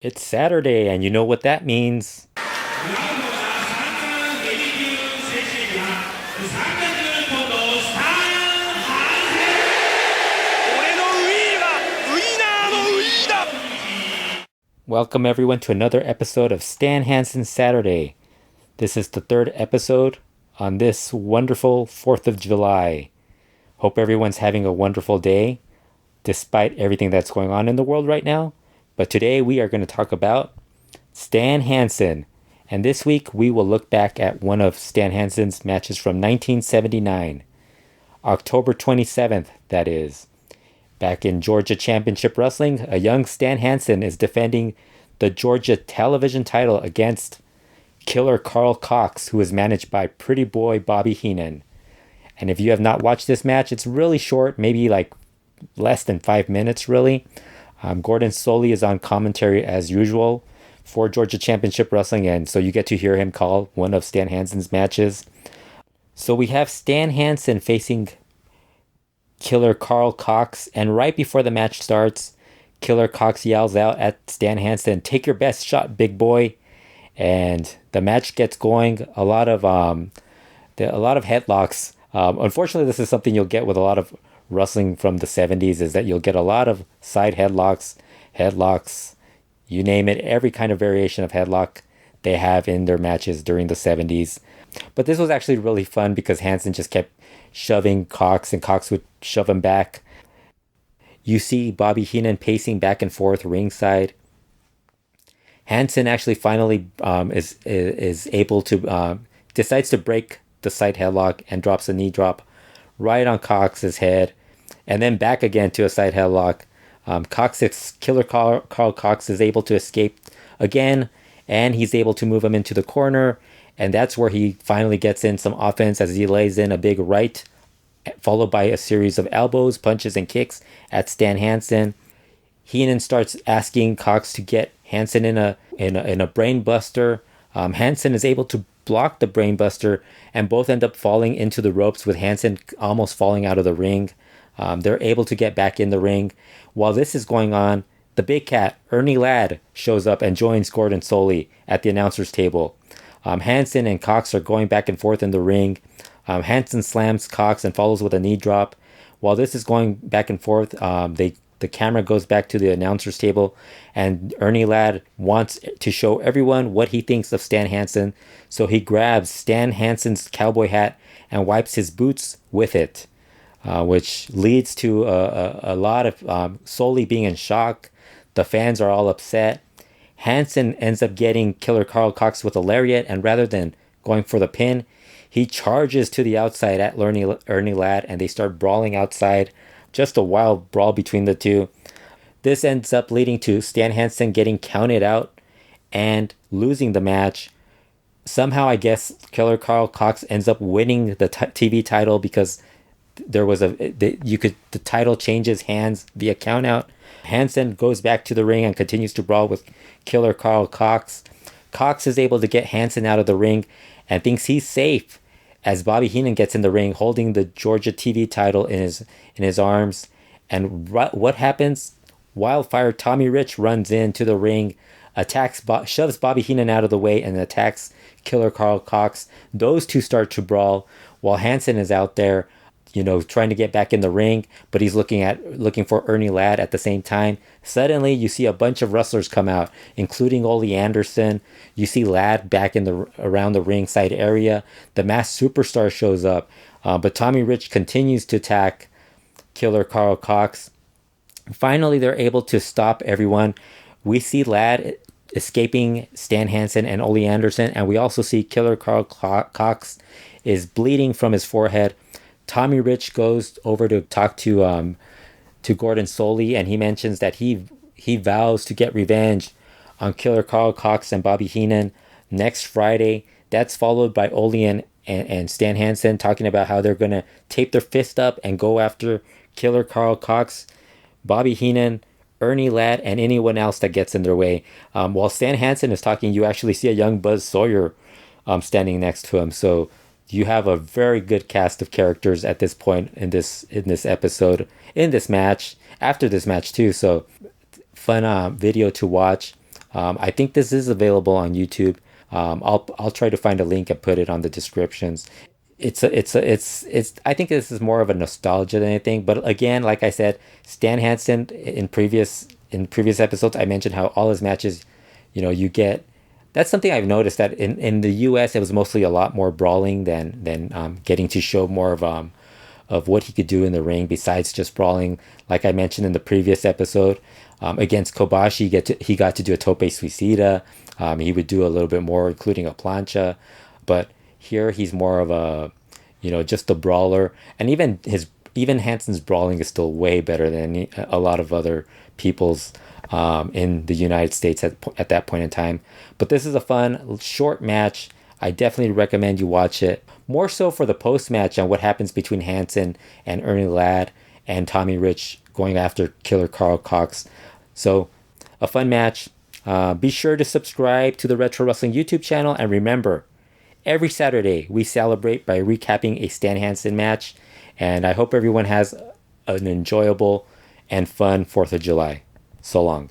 It's Saturday, and you know what that means. Welcome everyone to another episode of Hansen Saturday. This is the third episode on this wonderful 4th of July. Hope everyone's having a wonderful day, despite everything that's going on in the world right now. But today we are going to talk about Stan Hansen. And this week we will look back at one of Stan Hansen's matches from 1979. October 27th, that is. Back in Georgia Championship Wrestling, a young Stan Hansen is defending the Georgia television title against Killer Karl Kox, who is managed by Pretty Boy Bobby Heenan. And if you have not watched this match, it's really short, maybe like less than 5 minutes, really. Gordon Solie is on commentary as usual for Georgia Championship Wrestling, and so you get to hear him call one of Stan Hansen's matches. So we have Stan Hansen facing Killer Karl Kox, and right before the match starts, Killer Kox yells out at Stan Hansen, "Take your best shot, big boy!" And the match gets going. A lot of headlocks. Unfortunately, this is something you'll get with a lot of wrestling from the 70s, is that you'll get a lot of side headlocks, you name it, every kind of variation of headlock they have in their matches during the 70s. But this was actually really fun because Hansen just kept shoving Kox, and Kox would shove him back. You see Bobby Heenan pacing back and forth ringside. Hansen actually finally is able to decides to break the side headlock and drops a knee drop right on Cox's head, and then back again to a side headlock. Killer Karl Kox is able to escape again, and he's able to move him into the corner. And that's where he finally gets in some offense as he lays in a big right, followed by a series of elbows, punches, and kicks at Stan Hansen. Heenan starts asking Kox to get Hansen in a brain buster. Hansen is able to block the brain buster, and both end up falling into the ropes with Hansen almost falling out of the ring. They're able to get back in the ring. While this is going on, the big cat, Ernie Ladd, shows up and joins Gordon Solie at the announcer's table. Hansen and Kox are going back and forth in the ring. Hansen slams Kox and follows with a knee drop. While this is going back and forth, the camera goes back to the announcer's table, and Ernie Ladd wants to show everyone what he thinks of Stan Hansen, so he grabs Stan Hansen's cowboy hat and wipes his boots with it, which leads to a lot of Solie being in shock. The fans are all upset. Hansen ends up getting Killer Karl Kox with a lariat, and rather than going for the pin, he charges to the outside at Ernie Ladd, and they start brawling outside. Just a wild brawl between the two. This ends up leading to Stan Hansen getting counted out and losing the match. Somehow, I guess, Killer Karl Kox ends up winning the TV title because there was the title changes hands via countout. Hansen goes back to the ring and continues to brawl with Killer Karl Kox. Kox is able to get Hansen out of the ring and thinks he's safe as Bobby Heenan gets in the ring holding the Georgia TV title in his arms. And what happens? Wildfire Tommy Rich runs into the ring, shoves Bobby Heenan out of the way, and attacks Killer Karl Kox. Those two start to brawl while Hansen is out there, trying to get back in the ring, but he's looking for Ernie Ladd at the same time. Suddenly, you see a bunch of wrestlers come out, including Ole Anderson. You see Ladd back around the ringside area. The Masked Superstar shows up, but Tommy Rich continues to attack Killer Karl Kox. Finally, they're able to stop everyone. We see Ladd escaping Stan Hansen and Ole Anderson, and we also see Killer Karl Kox is bleeding from his forehead. Tommy Rich goes over to talk to Gordon Solie, and he mentions that he vows to get revenge on Killer Karl Kox and Bobby Heenan next Friday. That's followed by Ole and Stan Hansen talking about how they're going to tape their fist up and go after Killer Karl Kox, Bobby Heenan, Ernie Ladd, and anyone else that gets in their way. While Stan Hansen is talking, you actually see a young Buzz Sawyer standing next to him. So you have a very good cast of characters at this point in this episode, in this match, after this match too. So fun video to watch. I think this is available on YouTube. I'll try to find a link and put it on the descriptions. It's I think this is more of a nostalgia than anything. But again, like I said, Stan Hansen in previous episodes, I mentioned how all his matches, you get. That's something I've noticed that in the U.S. it was mostly a lot more brawling than getting to show more of what he could do in the ring besides just brawling. Like I mentioned in the previous episode, against Kobashi, he got to do a tope suicida. He would do a little bit more, including a plancha, but here he's more of a, just a brawler. And even Hansen's brawling is still way better than a lot of other people's in the United States at that point in time. But this is a fun short match. I definitely recommend you watch it. More so for the post match and what happens between Hansen and Ernie Ladd and Tommy Rich going after Killer Karl Kox. So a fun match. Be sure to subscribe to the Retro Wrestling YouTube channel, and remember, every Saturday we celebrate by recapping a Stan Hansen match, and I hope everyone has an enjoyable and fun 4th of July. So long.